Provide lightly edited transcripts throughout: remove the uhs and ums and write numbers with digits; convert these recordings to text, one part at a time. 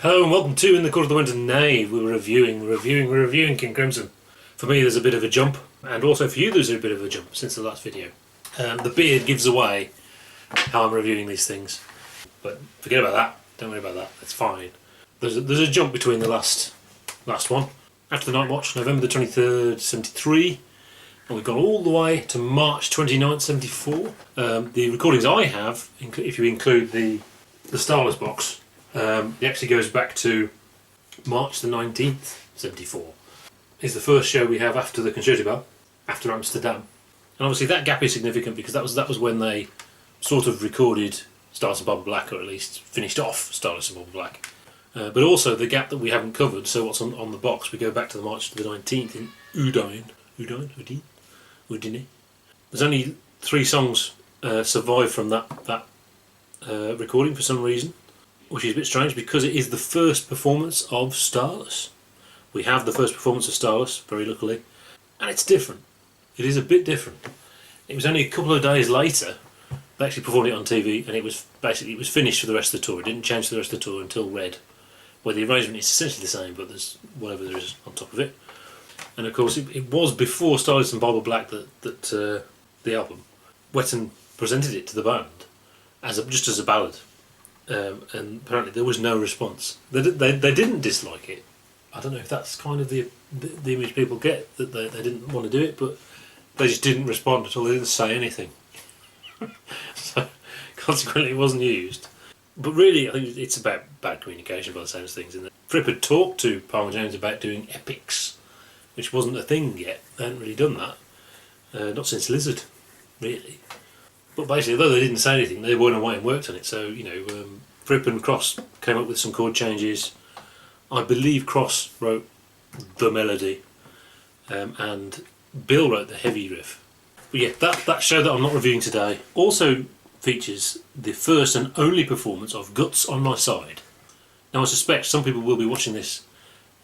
Hello and welcome to In the Court of the Wenton Knave. We're reviewing King Crimson. For me there's a bit of a jump, and also for you there's a bit of a jump since the last video. The beard gives away how I'm reviewing these things, but forget about that, don't worry about that, it's fine. There's a jump between the last one, After the Night Watch, November the 23rd, 73, and we've gone all the way to March 29th, 74. The recordings I have, if you include the Starless box, it actually goes back to March the 19th, 74. It's the first show we have after the Concerti Ball, after Amsterdam. And obviously that gap is significant because that was when they sort of recorded Starless and Barbara Black, or at least finished off Starless and Barbara Black. But also the gap that we haven't covered, so what's on the box, we go back to the March the 19th in Udine. There's only 3 songs survive from that recording for some reason, which is a bit strange because it is the first performance of Starless. We have the first performance of Starless, very luckily, and it's different. It is a bit different. It was only a couple of days later they actually performed it on TV, and it was finished for the rest of the tour. It didn't change for the rest of the tour until Red, where the arrangement is essentially the same, but there's whatever there is on top of it. And of course, it was before Starless and Barbara Black that the album, Wenton presented it to the band just as a ballad, and apparently there was no response. They didn't dislike it. I don't know if that's kind of the image people get, that they didn't want to do it, but they just didn't respond at all. They didn't say anything. So consequently, it wasn't used. But really, I think it's about bad communication by the sounds of things. And Fripp had talked to Palmer James about doing epics, which wasn't a thing yet. They hadn't really done that, not since Lizard, really. But basically, though they didn't say anything, they went away and worked on it. So Fripp and Cross came up with some chord changes. I believe Cross wrote the melody, and Bill wrote the heavy riff. But yeah, that show that I'm not reviewing today also features the first and only performance of Guts on My Side. Now I suspect some people will be watching this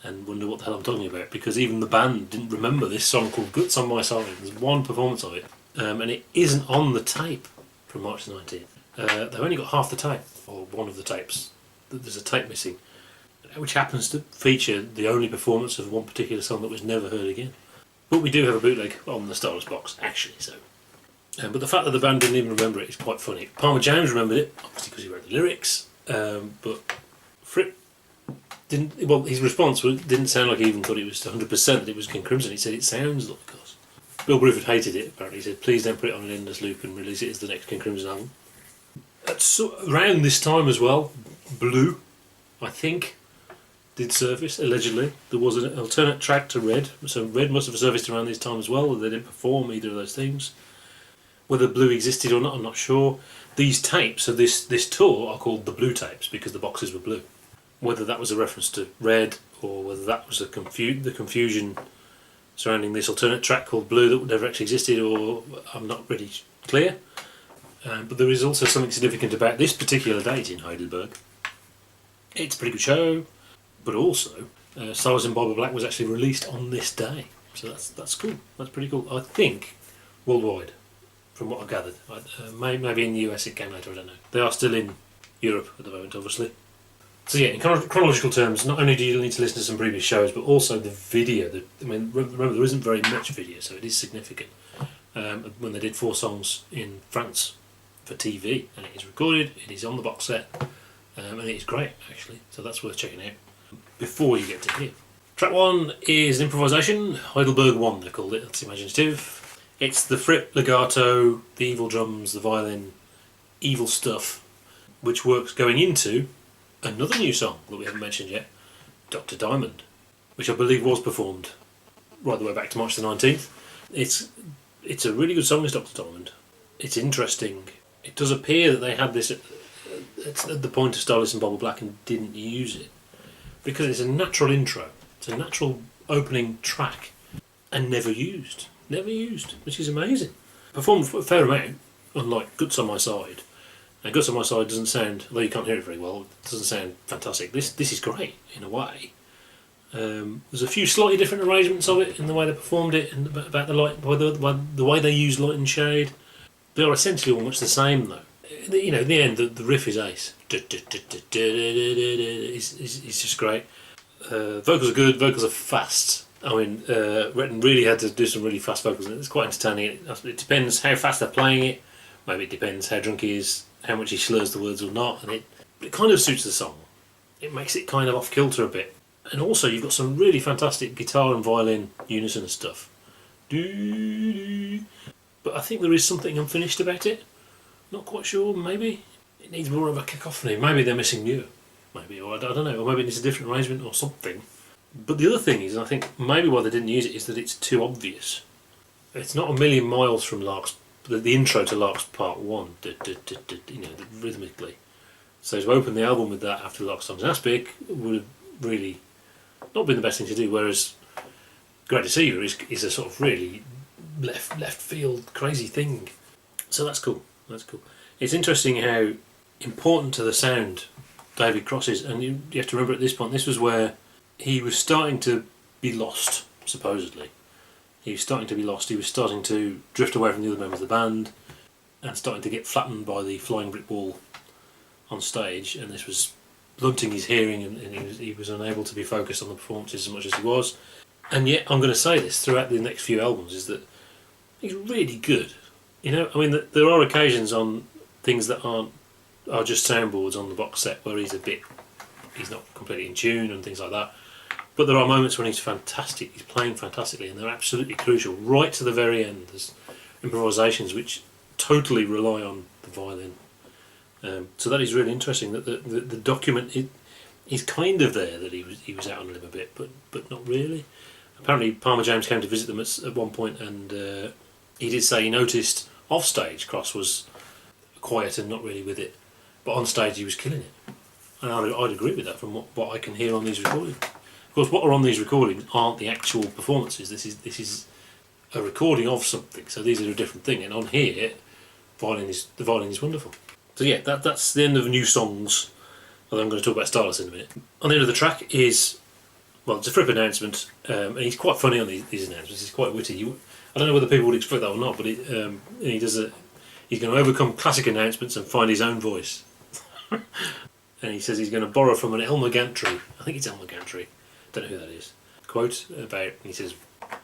and wonder what the hell I'm talking about, because even the band didn't remember this song called Guts on My Side. There's one performance of it, and it isn't on the tape from March the 19th. They've only got half the tape, or one of the tapes. There's a tape missing, which happens to feature the only performance of one particular song that was never heard again. But we do have a bootleg on the Starless box, actually. So, but the fact that the band didn't even remember it is quite funny. Palmer James remembered it, obviously because he wrote the lyrics, but Fripp didn't. Well, his response didn't sound like he even thought it was 100% that it was King Crimson. He said it sounds like us. Bill Bruford hated it, apparently. He said, please don't put it on an endless loop and release it as the next King Crimson album. Around this time as well, Blue, I think, did surface, allegedly. There was an alternate track to Red, so Red must have surfaced around this time as well. They didn't perform either of those things. Whether Blue existed or not, I'm not sure. These tapes of this tour are called the Blue tapes because the boxes were blue. Whether that was a reference to Red, or whether that was the confusion surrounding this alternate track called Blue that never actually existed, or I'm not really clear. But there is also something significant about this particular date in Heidelberg. It's a pretty good show, but also Starless and Barbara Black was actually released on this day, so that's cool. That's pretty cool. I think worldwide, from what I've gathered. Maybe in the US it came later, I don't know. They are still in Europe at the moment, obviously. So yeah, in chronological terms, not only do you need to listen to some previous shows, but also the video. Remember, there isn't very much video, so it is significant. When they did 4 songs in France for TV, and it is recorded, it is on the box set, and it is great, actually, so that's worth checking out before you get to here. Track 1 is an improvisation, Heidelberg I they called it, that's imaginative. It's the Fripp legato, the evil drums, the violin, evil stuff, which works going into another new song that we haven't mentioned yet, Dr. Diamond, which I believe was performed right the way back to March the 19th. It's a really good song, this Dr. Diamond. It's interesting. It does appear that they had this at the point of Starless and Barbara Black and didn't use it, because it's a natural intro, it's a natural opening track, and never used, which is amazing. Performed a fair amount, unlike Guts on My Side. And Guts on My Side doesn't sound, although you can't hear it very well, it doesn't sound fantastic. This is great, in a way. There's a few slightly different arrangements of it in the way they performed it, and about the light, the way they use light and shade. They are essentially almost the same, though. In the end, the riff is ace. He's just great. Vocals are good, vocals are fast. I mean, Wenton really had to do some really fast vocals, and it's quite entertaining. It depends how fast they're playing it, maybe it depends how drunk he is, how much he slurs the words or not, and it kind of suits the song. It makes it kind of off kilter a bit. And also you've got some really fantastic guitar and violin unison and stuff. But I think there is something unfinished about it. Not quite sure, maybe. It needs more of a cacophony. Maybe they're missing Muir. Maybe, or I don't know, or maybe it needs a different arrangement or something. But the other thing is, and I think maybe why they didn't use it, is that it's too obvious. It's not a million miles from Lark's, the intro to Lark's Part 1, rhythmically. So to open the album with that after Lark's Songs in Aspic would have really not been the best thing to do, whereas Great Deceiver is a sort of really left field crazy thing. So that's cool. It's interesting how important to the sound David Cross is, and you have to remember at this point, this was where he was starting to be lost, supposedly. He was starting to be lost, he was starting to drift away from the other members of the band, and starting to get flattened by the flying brick wall on stage, and this was blunting his hearing, and he was unable to be focused on the performances as much as he was. And yet, I'm going to say this throughout the next few albums, is that he's really good. You know, I mean, there are occasions on things that are just soundboards on the box set where he's not completely in tune and things like that. But there are moments when he's fantastic, he's playing fantastically, and they're absolutely crucial. Right to the very end, there's improvisations which totally rely on the violin. So that is really interesting, that the document is kind of there, that he was out on a limb a bit, but not really. Apparently Palmer James came to visit them at one point, and he did say he noticed off stage Cross was quiet and not really with it, but on stage he was killing it. And I'd agree with that from what I can hear on these recordings. Of course, what are on these recordings aren't the actual performances. This is a recording of something, so these are a different thing. And on here, the violin is wonderful. So yeah, that's the end of New Songs. Although I'm going to talk about Starless in a minute. On the end of the track is, well, it's a Fripp announcement, and he's quite funny on these announcements. He's quite witty. I don't know whether people would expect that or not, but he's going to overcome classic announcements and find his own voice. And he says he's going to borrow from an Elmer Gantry. I think it's Elmer Gantry. Don't know who that is. Quote about, he says,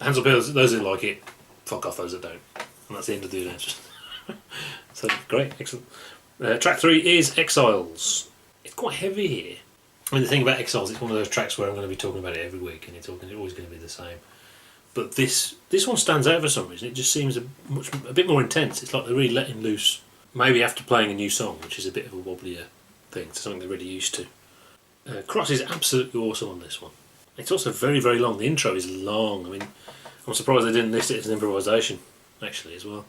hands up those who like it, fuck off those that don't. And that's the end of the announcement. So great, excellent. Track 3 is Exiles. It's quite heavy here. I mean, the thing about Exiles, it's one of those tracks where I'm going to be talking about it every week, and it's always going to be the same. But this one stands out for some reason. It just seems a bit more intense. It's like they're really letting loose, maybe after playing a new song, which is a bit of a wobblier thing, to something they're really used to. Cross is absolutely awesome on this one. It's also very, very long. The intro is long. I mean, I'm surprised they didn't list it as an improvisation, actually, as well.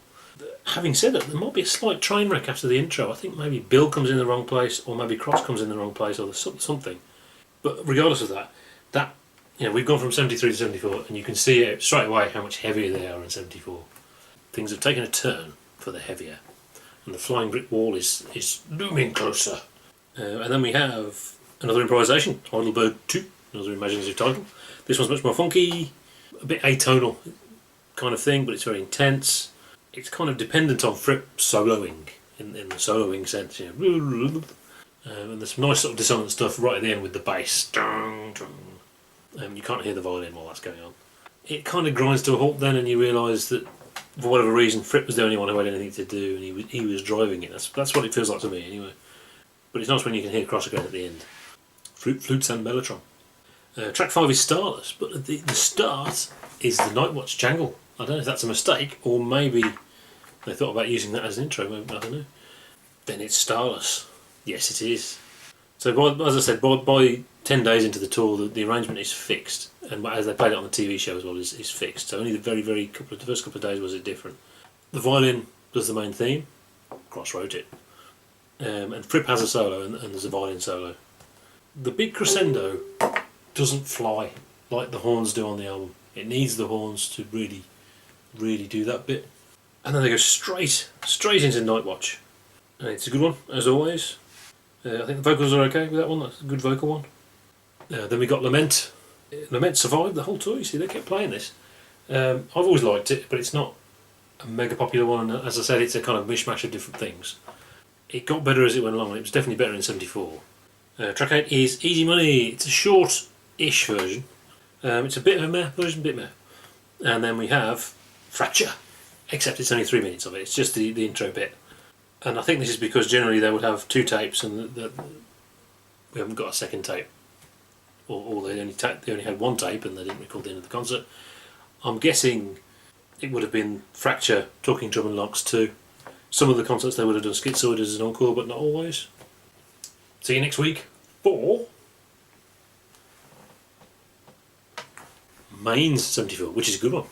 Having said that, there might be a slight train wreck after the intro. I think maybe Bill comes in the wrong place, or maybe Cross comes in the wrong place, or there's something. But regardless of that, we've gone from 73 to 74, and you can see it straight away how much heavier they are in 74. Things have taken a turn for the heavier, and the flying brick wall is looming closer. And then we have another improvisation, Heidelberg II, another imaginative title. This one's much more funky, a bit atonal kind of thing, but it's very intense. It's kind of dependent on Fripp soloing, in the soloing sense. And there's some nice sort of dissonant stuff right at the end with the bass. You can't hear the violin while that's going on. It kind of grinds to a halt then, and you realise that for whatever reason Fripp was the only one who had anything to do, and he was driving it. That's what it feels like to me anyway. But it's nice when you can hear Cross again at the end. Flutes and mellotron. Track 5 is Starless, but the start is the Night Watch jangle. I don't know if that's a mistake, or maybe they thought about using that as an intro, I don't know. Then it's Starless. Yes, it is. So as I said, by 10 days into the tour, the arrangement is fixed, and as they played it on the TV show as well, is fixed. So only the the first couple of days was it different. The violin does the main theme. Cross wrote it. And Fripp has a solo, and there's a violin solo. The big crescendo doesn't fly like the horns do on the album. It needs the horns to really do that bit. And then they go straight into Night Watch. And it's a good one, as always. I think the vocals are okay with that one. That's a good vocal one. Then we got Lament. Lament survived the whole tour, you see, they kept playing this. I've always liked it, but it's not a mega popular one. As I said, it's a kind of mishmash of different things. it got better as it went along. It was definitely better in '74. Track 8 is Easy Money. It's a short-ish version. It's a bit of a meh version, bit meh. And then we have Fracture, except it's only 3 minutes of it. It's just the intro bit. And I think this is because generally they would have 2 tapes and we haven't got a second tape. Or they only had 1 tape and they didn't record the end of the concert. I'm guessing it would have been Fracture, Talking Drum and Locks too. Some of the concerts they would have done Schizoid as an encore, but not always. See you next week for Mainz '74, which is a good one.